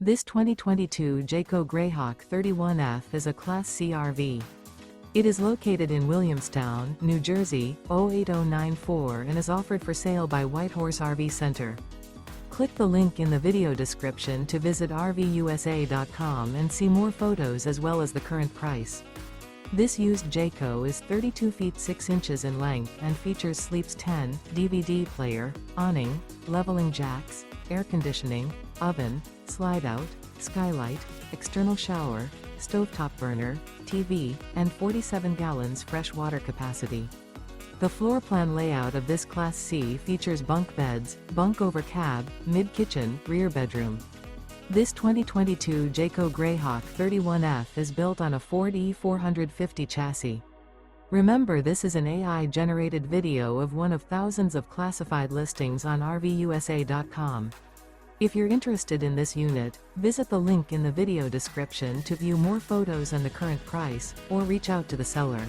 This 2022 Jayco Greyhawk 31F is a Class C RV. It is located in Williamstown, New Jersey, 08094 and is offered for sale by Whitehorse RV Center. Click the link in the video description to visit RVUSA.com and see more photos as well as the current price. This used Jayco is 32 feet 6 inches in length and features Sleeps 10, DVD player, awning, leveling jacks, air conditioning, oven, Slideout, Skylight, external shower, stovetop burner, TV, and 47 gallons fresh water capacity. The floor plan layout of this Class C features bunk beds, bunk over cab, mid-kitchen, rear bedroom. This 2022 Jayco Greyhawk 31F is built on a Ford E450 chassis. Remember, this is an AI-generated video of one of thousands of classified listings on RVUSA.com. If you're interested in this unit, visit the link in the video description to view more photos and the current price, or reach out to the seller.